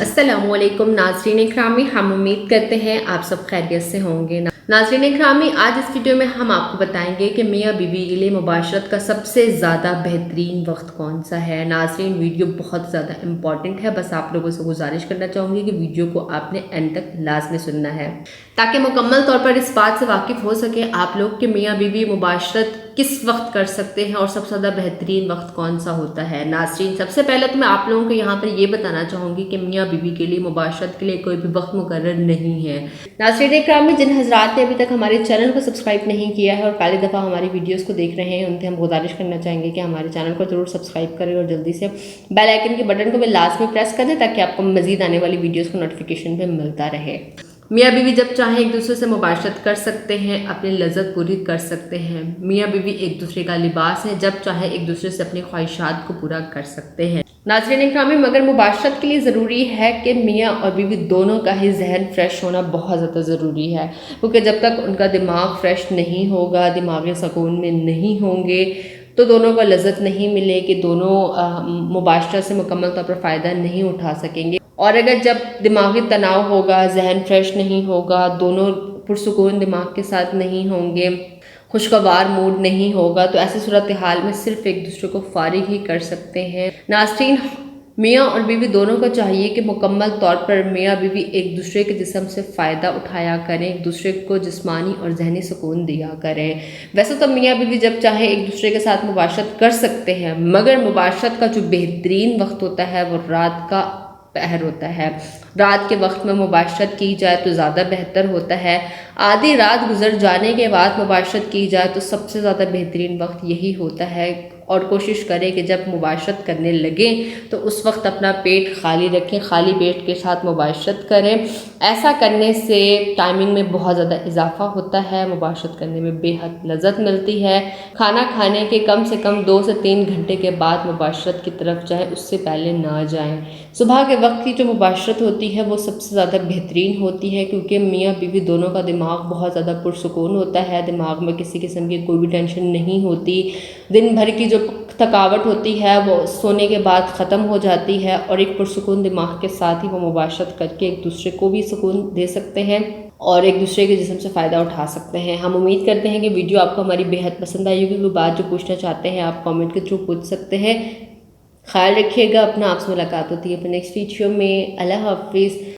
अस्सलामु अलैकुम नाज़रीन इकरामी, हम उम्मीद करते हैं आप सब खैरियत से होंगे। नाज़रीन इकरामी, आज इस वीडियो में हम आपको बताएंगे कि मियाँ बीवी के लिए मुबाशरत का सबसे ज़्यादा बेहतरीन वक्त कौन सा है। नाज़रीन, वीडियो बहुत ज़्यादा इम्पॉर्टेंट है, बस आप लोगों से गुजारिश करना चाहूँगी कि वीडियो को आपने एंड तक लाजमी सुनना है ताकि मुकम्मल तौर पर इस बात से वाकिफ़ हो सके आप लोग कि मियाँ बीवी मुबाशरत किस वक्त कर सकते हैं और सबसे ज़्यादा बेहतरीन वक्त कौन सा होता है। नाज़रीन, सबसे पहले तो मैं आप लोगों को यहाँ पर ये बताना चाहूँगी कि मियाँ बीवी के लिए मुबाशरत के लिए कोई भी वक्त मुकर्रर नहीं है। नाज़रीन इकरामी, जिन हज़रात ने अभी तक हमारे चैनल को सब्सक्राइब नहीं किया है और पहली दफ़ा हमारी वीडियोस को देख रहे हैं, उनसे हम गुजारिश करना चाहेंगे कि हमारे चैनल को ज़रूर सब्सक्राइब करें और जल्दी से बेल आइकन के बटन को भी लाजमी प्रेस कर दें ताकि आपको मज़ीद आने वाली वीडियोज़ को नोटिफिकेशन पर मिलता रहे। मियाँ बीवी जब चाहे एक दूसरे से मुबाशरत कर सकते हैं, अपनी लज्जत पूरी कर सकते हैं। मियाँ बीवी एक दूसरे का लिबास है, जब चाहे एक दूसरे से अपनी ख्वाहिशात को पूरा कर सकते हैं। नाज़रीन इकरामी, मगर मुबाशरत के लिए ज़रूरी है कि मियाँ और बीवी दोनों का ही जहन फ्रेश होना बहुत ज़्यादा ज़रूरी है, क्योंकि जब तक उनका दिमाग फ्रेश नहीं होगा, दिमागी सुकून में नहीं होंगे, तो दोनों को लज्जत नहीं मिलेगी, दोनों मुबाशरत से मुकम्मल तौर पर फ़ायदा नहीं उठा सकेंगे। और अगर जब दिमागी तनाव होगा, जहन फ्रेश नहीं होगा, दोनों पुरसुकून दिमाग के साथ नहीं होंगे, खुशगवार मूड नहीं होगा, तो ऐसी सूरत हाल में सिर्फ एक दूसरे को फारिग ही कर सकते हैं। नाज़रीन, मियाँ और बीवी दोनों को चाहिए कि मुकम्मल तौर पर मियाँ बीवी एक दूसरे के जिस्म से फ़ायदा उठाया करें, एक दूसरे को जिस्मानी और जहनी सुकून दिया करें। वैसे तो मियाँ बीवी जब चाहे एक दूसरे के साथ मुबाशरत कर सकते हैं, मगर मुबाशरत का जो बेहतरीन वक्त होता है वो रात का पहर होता है। रात के वक्त में मुबाशरत की जाए तो ज़्यादा बेहतर होता है। आधी रात गुजर जाने के बाद मुबाशरत की जाए तो सबसे ज़्यादा बेहतरीन वक्त यही होता है। और कोशिश करें कि जब मुबाशरत करने लगें तो उस वक्त अपना पेट खाली रखें, खाली पेट के साथ मुबाशरत करें। ऐसा करने से टाइमिंग में बहुत ज़्यादा इजाफा होता है, मुबाशरत करने में बेहद लज्जत मिलती है। खाना खाने के कम से कम 2 से 3 घंटे के बाद मुबाशरत की तरफ जाएं, उससे पहले ना जाएं। सुबह के वक्त की जो मुबाशरत होती है वो सबसे ज़्यादा बेहतरीन होती है, क्योंकि मियाँ बीवी दोनों का दिमाग बहुत ज़्यादा पुरसुकून होता है, दिमाग में किसी किस्म की कोई भी टेंशन नहीं होती। दिन भर की जो थकावट होती है वो सोने के बाद ख़त्म हो जाती है और एक पुरसुकून दिमाग के साथ ही वो मुबाशरत करके एक दूसरे को भी सुकून दे सकते हैं और एक दूसरे के जिस्म से फ़ायदा उठा सकते हैं। हम उम्मीद करते हैं कि वीडियो आपको हमारी बेहद पसंद आई होगी। वो बात जो पूछना चाहते हैं आप कमेंट के थ्रू पूछ सकते हैं। ख्याल रखिएगा अपना, आपसे मुलाकात होती है अपने नेक्स्ट वीडियो में। अल्लाह हाफिज़।